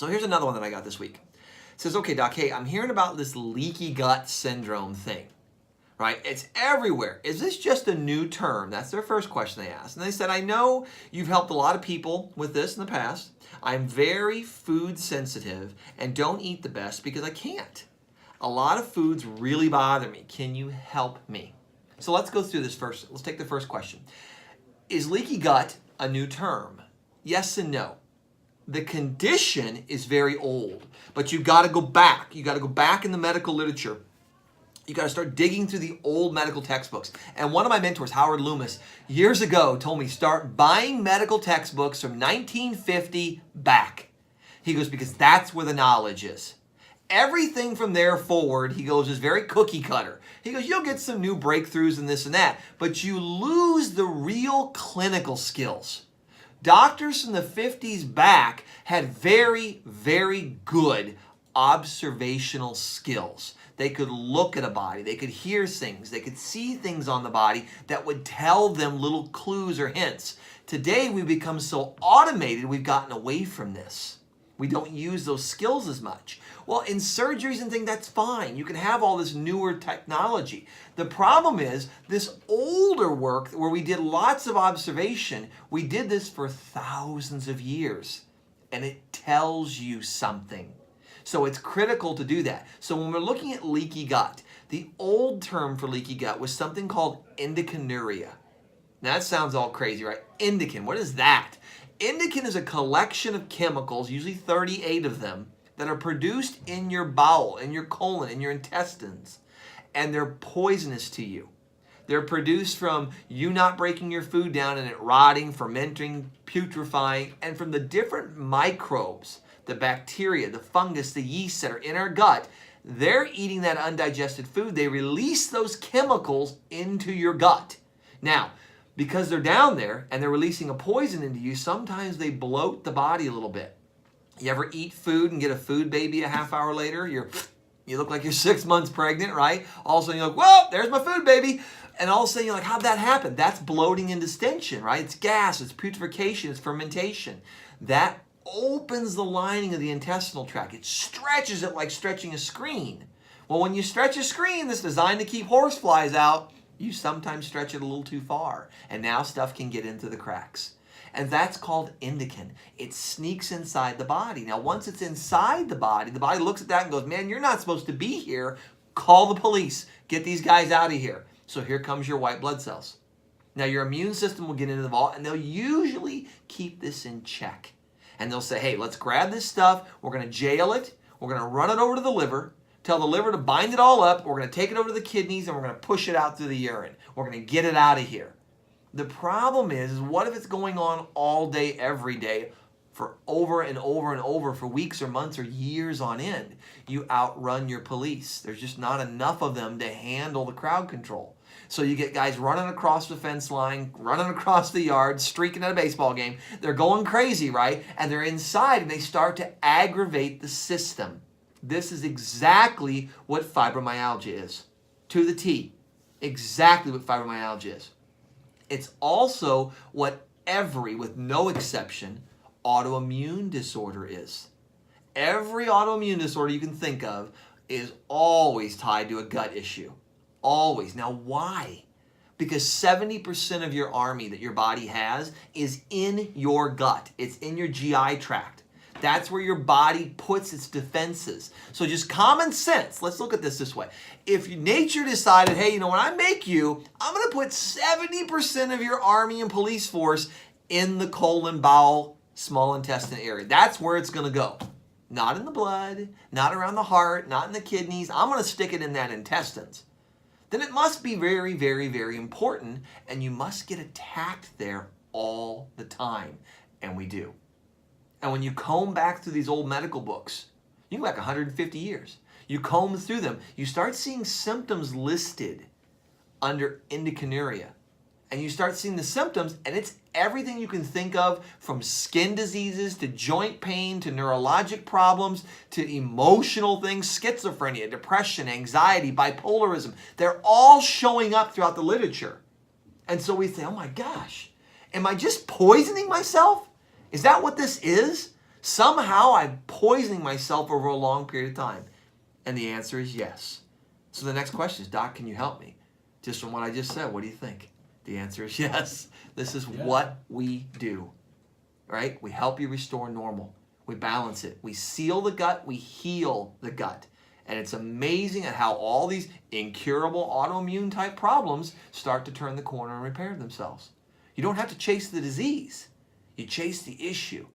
So here's another one that I got this week. It says, okay, doc, hey, I'm hearing about this leaky gut syndrome thing, right? It's everywhere. Is this just a new term? That's their first question they asked. And they said, I know you've helped a lot of people with this in the past. I'm very food sensitive and don't eat the best because I can't. A lot of foods really bother me. Can you help me? So let's go through this first. Let's take the first question. Is leaky gut a new term? Yes and no. The condition is very old, but you've got to go back. You've got to go back in the medical literature. You got to start digging through the old medical textbooks. And one of my mentors, Howard Loomis, years ago told me start buying medical textbooks from 1950 back. He goes, because that's where the knowledge is. Everything from there forward, he goes, is very cookie cutter. He goes, you'll get some new breakthroughs and this and that, but you lose the real clinical skills. Doctors from the 50s back had very, very good observational skills. They could look at a body, they could hear things, they could see things on the body that would tell them little clues or hints. Today, we've become so automated, we've gotten away from this. We don't use those skills as much. Well, in surgeries and things, that's fine. You can have all this newer technology. The problem is this older work where we did lots of observation, we did this for thousands of years, and it tells you something. So it's critical to do that. So when we're looking at leaky gut, the old term for leaky gut was something called indicanuria. Now that sounds all crazy, right? Indican, what is that? Indican is a collection of chemicals, usually 38 of them, that are produced in your bowel, in your colon, in your intestines, and they're poisonous to you. They're produced from you not breaking your food down and it rotting, fermenting, putrefying, and from the different microbes, the bacteria, the fungus, the yeast that are in our gut. They're eating that undigested food. They release those chemicals into your gut. Now, because they're down there and they're releasing a poison into you, sometimes they bloat the body a little bit. You ever eat food and get a food baby a half hour later? You look like you're 6 months pregnant, right? All of a sudden you're like, whoa, there's my food baby. And all of a sudden you're like, how'd that happen? That's bloating and distension, right? It's gas, it's putrefaction, it's fermentation. That opens the lining of the intestinal tract. It stretches it like stretching a screen. Well, when you stretch a screen that's designed to keep horseflies out, you sometimes stretch it a little too far, and now stuff can get into the cracks. And that's called indican. It sneaks inside the body. Now, once it's inside the body looks at that and goes, man, you're not supposed to be here. Call the police. Get these guys out of here. So here comes your white blood cells. Now, your immune system will get into the vault, and they'll usually keep this in check. And they'll say, hey, let's grab this stuff. We're going to jail it. We're going to run it over to the liver. Tell the liver to bind it all up. We're going to take it over to the kidneys, and we're going to push it out through the urine. We're going to get it out of here. The problem is what if it's going on all day, every day, for over and over and over for weeks or months or years on end? You outrun your police. There's just not enough of them to handle the crowd control. So you get guys running across the fence line, running across the yard, streaking at a baseball game. They're going crazy, right? And they're inside, and they start to aggravate the system. This is exactly what fibromyalgia is, to the T. Exactly what fibromyalgia is. It's also what every, with no exception, autoimmune disorder is. Every autoimmune disorder you can think of is always tied to a gut issue. Always. Now, why? Because 70% of your army that your body has is in your gut. It's in your GI tract. That's where your body puts its defenses. So just common sense. Let's look at this way. If nature decided, hey, when I make you, I'm going to put 70% of your army and police force in the colon, bowel, small intestine area. That's where it's going to go. Not in the blood, not around the heart, not in the kidneys. I'm going to stick it in that intestines. Then it must be very, very, very important, and you must get attacked there all the time. And we do. And when you comb back through these old medical books, you go back 150 years, you comb through them, you start seeing symptoms listed under indicanuria. And you start seeing the symptoms, and it's everything you can think of, from skin diseases to joint pain to neurologic problems to emotional things, schizophrenia, depression, anxiety, bipolarism. They're all showing up throughout the literature. And so we say, oh my gosh, am I just poisoning myself? Is that what this is? Somehow I'm poisoning myself over a long period of time. And the answer is yes. So the next question is, Doc, can you help me? Just from what I just said, what do you think? The answer is yes. This is what we do, right? We help you restore normal. We balance it. We seal the gut. We heal the gut. And it's amazing at how all these incurable autoimmune type problems start to turn the corner and repair themselves. You don't have to chase the disease. You chase the issue.